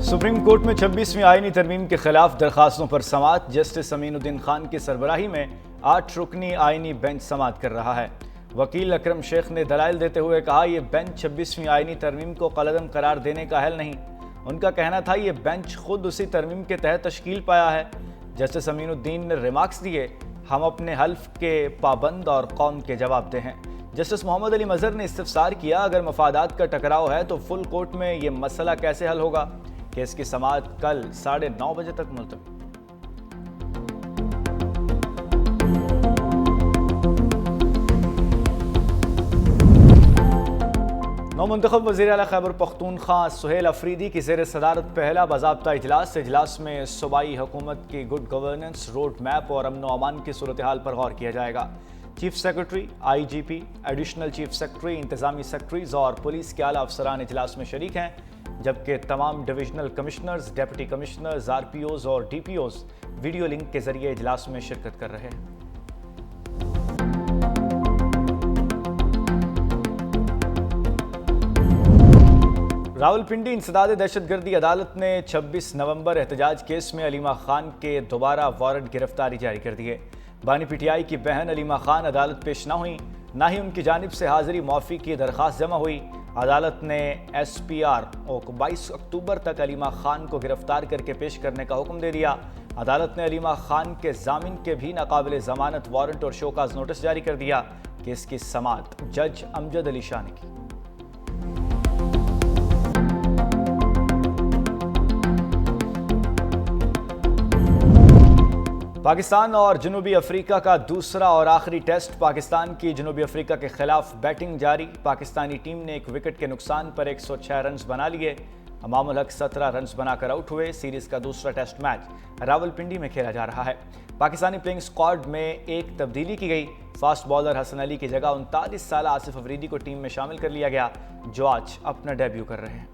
Supreme court में 26वीं आईनी तरमीम के खिलाफ दरखास्तों पर समाअत। जस्टिस अमीन उद्दीन खान की सरबराही में 8 रुकनी आईनी बेंच समाअत कर रहा है। वकील अकरम शेख ने दलाइल देते हुए कहा, ये बेंच 26वीं आईनी तरमीम को कलअदम करार देने का अहल नहीं। उनका कहना था, ये बेंच खुद उसी तरमीम के तहत तश्कील पाया है। जस्टिस अमीन उद्दीन ने रिमार्क्स दिए, हम अपने हल्फ के पाबंद और कौम के जवाबदेह हैं। जस्टिस मोहम्मद अली मजहर ने इस्तिफसार किया, अगर मफादात का टकराव है तो फुल कोर्ट में ये मसला कैसे हल होगा। केस की समाअत कल 9:30 बजे तक मुलतवी। नौमुंतखब वज़ीर आला खैबर पख्तूनख्वा सुहेल अफरीदी की ज़ेर सदारत पहला बाज़ाब्ता इजलास में सूबाई हुकूमत की गुड गवर्नेंस, रोड मैप और अमन व अमान की सूरत हाल पर गौर किया जाएगा। Chief secretary, IGP, additional chief secretary, इंतजामी सेक्रेटरीज और पुलिस के आला अफसरान इजलास में शरीक हैं, जबकि तमाम divisional commissioners, deputy commissioners, RPOs और DPOs वीडियो लिंक के जरिए इजलास में शिरकत कर रहे हैं। रावलपिंडी इंसदाद दहशतगर्दी अदालत ने 26 नवंबर एहतजाज केस में अलीमा खान के दोबारा वारंट गिरफ्तारी जारी कर दिए। बानी PTI की बहन अलीमा खान अदालत पेश न हुई, ना ही उनकी जानिब से हाजिरी मुआफ़ी की दरख्वास्त जमा हुई। अदालत ने SPR को 22 अक्टूबर तक अलीमा खान को गिरफ्तार करके पेश करने का हुक्म दे दिया। अदालत ने अलीमा खान के जामिन के भी नाकाबिल ज़मानत वारंट और शोकाज नोटिस जारी कर दिया। केस की समाअत जज अमजद अली शाह ने की। पाकिस्तान और जनूबी अफ्रीका का दूसरा और आखिरी टेस्ट। पाकिस्तान की जनूबी अफ्रीका के खिलाफ बैटिंग जारी। पाकिस्तानी टीम ने 1 विकेट के नुकसान पर 106 रन्स बना लिए। अमामुल हक 17 रन्स बनाकर आउट हुए। सीरीज का दूसरा टेस्ट मैच रावलपिंडी में खेला जा रहा है। पाकिस्तानी प्लेइंग स्क्वाड में एक तब्दीली की गई। फास्ट बॉलर हसन अली की जगह 39 साल आसिफ अफरीदी को टीम में शामिल कर लिया गया, जो आज अपना डेब्यू कर रहे हैं।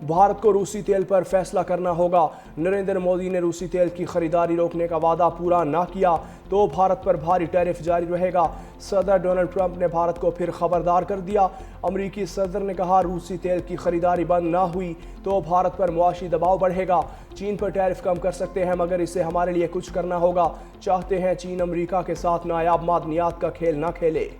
भारत को रूसी तेल पर फैसला करना होगा। नरेंद्र मोदी ने रूसी तेल की खरीदारी रोकने का वादा पूरा ना किया तो भारत पर भारी टैरिफ जारी रहेगा। सदर डोनाल्ड ट्रंप ने भारत को फिर खबरदार कर दिया। अमरीकी सदर ने कहा, रूसी तेल की खरीदारी बंद ना हुई तो भारत पर मुआशी दबाव बढ़ेगा। चीन पर टैरिफ कम कर सकते हैं, मगर इससे हमारे लिए कुछ करना होगा। चाहते हैं चीन अमरीका के साथ नायाब मादनियात का खेल ना खेले।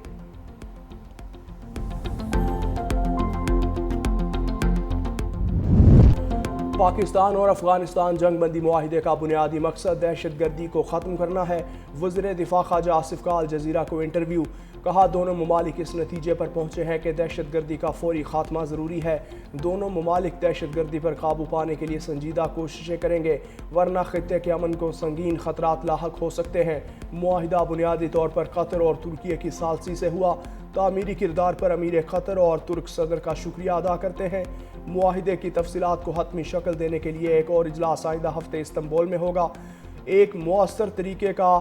पाकिस्तान और अफगानिस्तान जंगबंदी मुआहिदे का बुनियादी मकसद दहशतगर्दी को ख़त्म करना है। वज़ीर दिफा ख्वाजा आसिफ का अल जज़ीरा को इंटरव्यू। कहा, दोनों ममालिक इस नतीजे पर पहुंचे हैं कि दहशतगर्दी का फौरी खात्मा ज़रूरी है। दोनों ममालिक दहशतगर्दी पर काबू पाने के लिए संजीदा कोशिशें करेंगे, वरना खित्ते के अमन को संगीन खतरात लाहक हो सकते हैं। मुआहिदा बुनियादी तौर पर कतर और तुर्की की सालसी से हुआ। तामीरी किरदार पर अमीर कतर और तुर्क सदर का शुक्रिया अदा करते हैं। मुआहिदे की तफसीलात को हतमी शक्ल देने के लिए एक और इजलास आइंदा हफ्ते इस्तांबुल में होगा। एक मुअस्सर तरीके का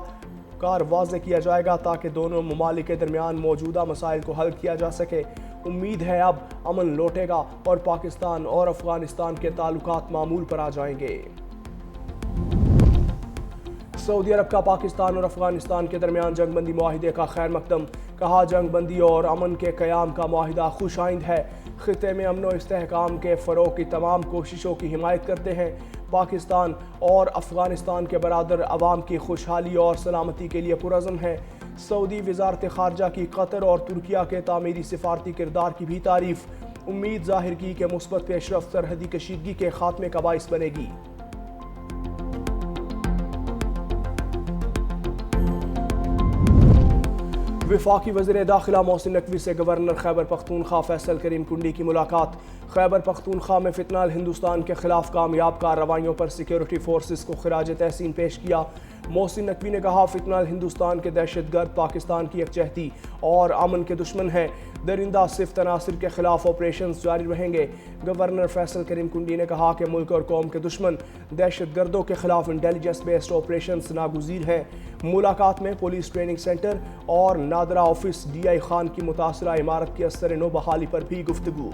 कार वाज़े किया जाएगा ताकि दोनों ममालिक के दरमियान मौजूदा मसाइल को हल किया जा सके। उम्मीद है अब अमन लौटेगा और पाकिस्तान और अफगानिस्तान के ताल्लुकात मामूल पर आ जाएंगे। सऊदी अरब का पाकिस्तान और अफगानिस्तान के दरमियान जंगबंदी मुआहिदे का खैर मकदम। कहा, जंगबंदी और अमन के क़याम का मुआहिदा खुश आइंद है। खित्ते में अमन व इस्तेहकाम के फ़रोग़ की तमाम कोशिशों की हिमायत करते हैं। पाकिस्तान और अफगानिस्तान के बरादर अवाम की खुशहाली और सलामती के लिए पुरज़म है। सऊदी वज़ारत ख़ारजा की कतर और तुर्किया के तामीरी सिफारती किरदार की भी तारीफ़। उम्मीद ज़ाहिर की कि मुस्बत पेशरफ़्त सरहदी कशीदगी के खात्मे का बाइस बनेगी। वफाकी वज़ीर दाखिला मोहसिन नकवी से गवर्नर खैबर पख्तूनख्वा फैसल करीम कुंडी की मुलाकात। खैबर पख्तूनख्वा में फितनाल हिंदुस्तान के खिलाफ कामयाब कार्रवाइयों पर सिक्योरिटी फोर्सेस को खिराज तहसीन पेश किया। मोहसिन नकवी ने कहा, फितनाल हिंदुस्तान के दहशतगर्द पाकिस्तान की यकजहती और अमन के दुश्मन हैं। दरिंदा सिफ्त तनासिर के खिलाफ ऑपरेशन जारी रहेंगे। गवर्नर फैसल करीम कुंडी ने कहा कि मुल्क और कौम के दुश्मन दहशतगर्दों के खिलाफ इंटेलिजेंस बेस्ड ऑपरेशन नागुज़ीर हैं। मुलाकात में पुलिस ट्रेनिंग सेंटर और नादरा ऑफिस DI खान की मुतासरा इमारत की असर नो बहाली पर भी गुफ्तगू।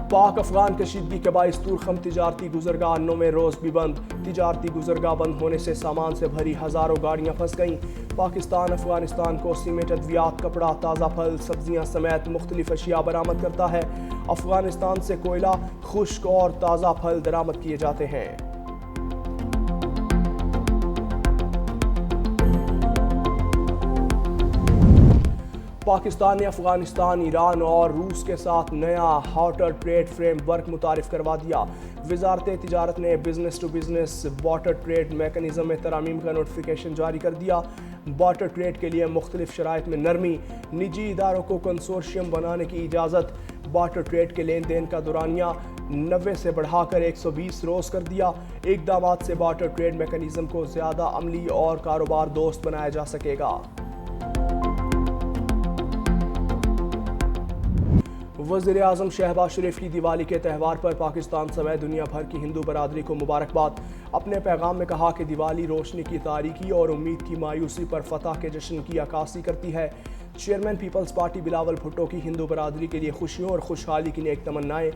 पाक अफगान कशीदगी के बाइस तुरखम तिजारती गुजरगाह 9वें रोज भी बंद। तिजारती गुजरगाह बंद होने से सामान से भरी हजारों गाड़ियां फंस गईं। پاکستان افغانستان کو سیمنٹ، ادویات، کپڑا، تازہ پھل، سبزیاں سمیت مختلف اشیاء برآمد کرتا ہے۔ افغانستان سے کوئلہ، خشک اور تازہ پھل درآمد کیے جاتے ہیں۔ پاکستان نے افغانستان، ایران اور روس کے ساتھ نیا واٹر ٹریڈ فریم ورک متعارف کروا دیا۔ وزارت تجارت نے business to business barter trade mechanism میں ترامیم کا نوٹیفیکیشن جاری کر دیا۔ واٹر ٹریڈ کے لیے مختلف شرائط میں نرمی، نجی اداروں کو کنسورشیم بنانے کی اجازت، واٹر ٹریڈ کے لین دین کا دورانیہ 90 سے بڑھا کر 120 روز کر دیا۔ اقدامات سے واٹر ٹریڈ میکانزم کو زیادہ عملی اور کاروبار دوست بنایا جا سکے گا۔ وزیر اعظم شہباز شریف کی دیوالی کے تہوار پر پاکستان سمیت دنیا بھر کی ہندو برادری کو مبارکباد۔ اپنے پیغام میں کہا کہ دیوالی روشنی کی تاریکی اور امید کی مایوسی پر فتح کے جشن کی عکاسی کرتی ہے۔ چیئرمین پیپلز پارٹی بلاول بھٹو کی ہندو برادری کے لیے خوشیوں اور خوشحالی کی نیک تمنائیں۔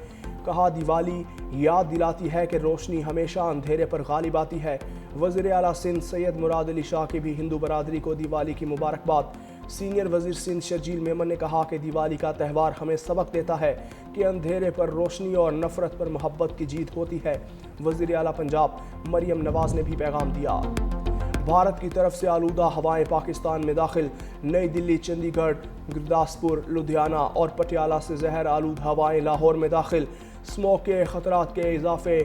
کہا دیوالی یاد دلاتی ہے کہ روشنی ہمیشہ اندھیرے پر غالب آتی ہے۔ وزیر اعلیٰ سندھ سید مراد علی شاہ کی بھی ہندو برادری کو دیوالی کی مبارکباد۔ سینئر وزیر سندھ شرجیل میمن نے کہا کہ دیوالی کا تہوار ہمیں سبق دیتا ہے کہ اندھیرے پر روشنی اور نفرت پر محبت کی جیت ہوتی ہے۔ وزیر اعلیٰ پنجاب مریم نواز نے بھی پیغام دیا۔ بھارت کی طرف سے آلودہ ہوائیں پاکستان میں داخل۔ نئی دلی، چندی گڑھ، گرداسپور، لدھیانہ اور پٹیالہ سے زہر آلود ہوائیں لاہور میں داخل۔ اسموگ کے خطرات کے اضافے،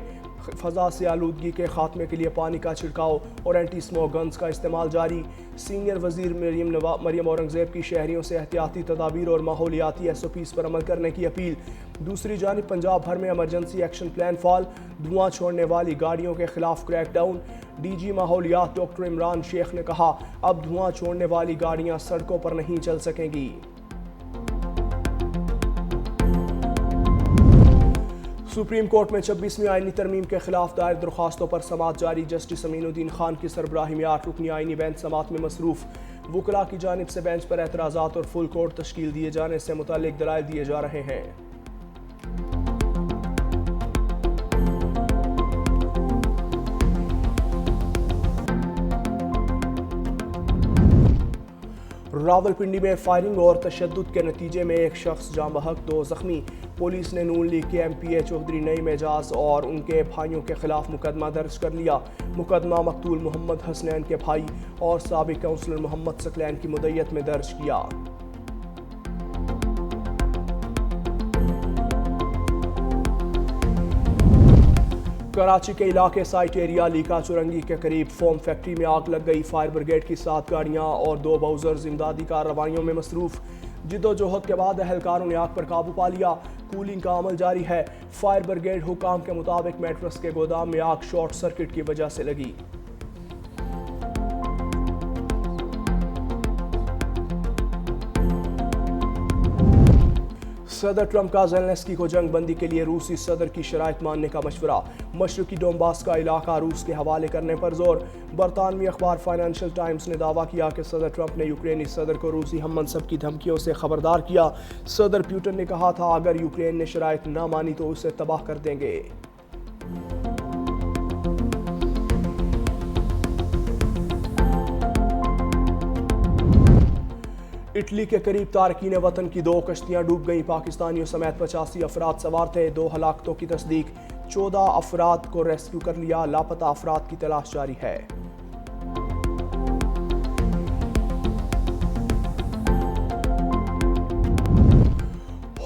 فضا سے آلودگی کے خاتمے کے لیے پانی کا چھڑکاؤ اور اینٹی اسموگ گنز کا استعمال جاری۔ سینئر وزیر مریم اورنگزیب کی شہریوں سے احتیاطی تدابیر اور ماحولیاتی SOPs پر عمل کرنے کی اپیل۔ دوسری جانب پنجاب بھر میں ایمرجنسی ایکشن پلان فعال۔ دھواں چھوڑنے والی گاڑیوں کے خلاف کریک ڈاؤن۔ DG ماحولیات ڈاکٹر عمران شیخ نے کہا اب دھواں چھوڑنے والی گاڑیاں سڑکوں پر نہیں چل سکیں گی۔ سپریم کورٹ میں 26ویں آئینی ترمیم کے خلاف دائر درخواستوں پر سماعت جاری۔ جسٹس امین الدین خان کی سربراہی میں 8 رکنی آئینی بینچ سماعت میں مصروف۔ وکلاء کی جانب سے بینچ پر اعتراضات اور فل کورٹ تشکیل دیے جانے سے متعلق دلائل دیے جا رہے ہیں۔ راولپنڈی میں فائرنگ اور تشدد کے نتیجے میں ایک شخص جاں بحق، 2 زخمی۔ پولیس نے نون لیگ کے MPA چودھری نعیم اعجاز اور ان کے بھائیوں کے خلاف مقدمہ درج کر لیا۔ مقدمہ مقتول محمد حسنین کے بھائی اور سابق کونسلر محمد ثقلین کی مدعیت میں درج کیا۔ کراچی کے علاقے سائٹ ایریا لیکا چورنگی کے قریب فوم فیکٹری میں آگ لگ گئی۔ فائر بریگیڈ کی 7 گاڑیاں اور 2 باؤزرز امدادی کارروائیوں میں مصروف۔ جدوجہد کے بعد اہلکاروں نے آگ پر قابو پا لیا۔ کولنگ کا عمل جاری ہے۔ فائر بریگیڈ حکام کے مطابق میٹرس کے گودام میں آگ شارٹ سرکٹ کی وجہ سے لگی۔ صدر ٹرمپ کا زیلنسکی کو جنگ بندی کے لیے روسی صدر کی شرائط ماننے کا مشورہ۔ مشرقی ڈونباس کا علاقہ روس کے حوالے کرنے پر زور۔ برطانوی اخبار فائنینشل ٹائمز نے دعویٰ کیا کہ صدر ٹرمپ نے یوکرینی صدر کو روسی ہم منصب کی دھمکیوں سے خبردار کیا۔ صدر پیوٹن نے کہا تھا اگر یوکرین نے شرائط نہ مانی تو اسے تباہ کر دیں گے۔ اٹلی کے قریب تارکین وطن کی 2 کشتیاں ڈوب گئیں۔ پاکستانیوں سمیت 85 افراد سوار تھے۔ 2 ہلاکتوں کی تصدیق۔ 14 افراد کو ریسکیو کر لیا۔ لاپتہ افراد کی تلاش جاری ہے۔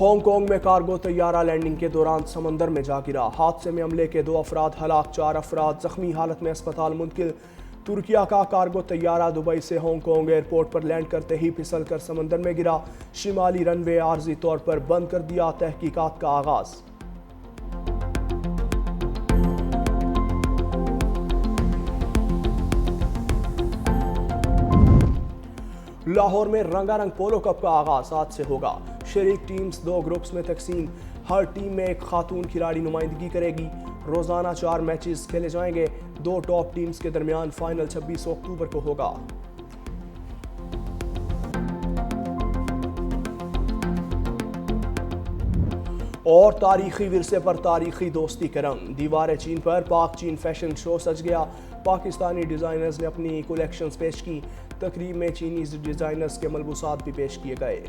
ہانگ کانگ میں کارگو طیارہ لینڈنگ کے دوران سمندر میں جا گرا۔ حادثے میں عملے کے 2 افراد ہلاک، 4 افراد زخمی حالت میں اسپتال منتقل۔ ترکیہ کا کارگو طیارہ دبئی سے ہانگ کانگ ایئرپورٹ پر لینڈ کرتے ہی پھسل کر سمندر میں گرا۔ شمالی رن وے عارضی طور پر بند کر دیا۔ تحقیقات کا آغاز۔ لاہور میں رنگا رنگ پولو کپ کا آغاز آج سے ہوگا۔ شریک ٹیمز 2 گروپس میں تقسیم۔ ہر ٹیم میں ایک خاتون کھلاڑی نمائندگی کرے گی۔ روزانہ 4 میچز کھیلے جائیں گے۔ 2 ٹاپ ٹیمز کے درمیان فائنل 26 اکتوبر کو ہوگا۔ اور تاریخی ورثے پر تاریخی دوستی کے رنگ۔ دیوار چین پر پاک چین فیشن شو سج گیا۔ پاکستانی ڈیزائنرز نے اپنی کلیکشنز پیش کی۔ تقریب میں چینی ڈیزائنرز کے ملبوسات بھی پیش کیے گئے۔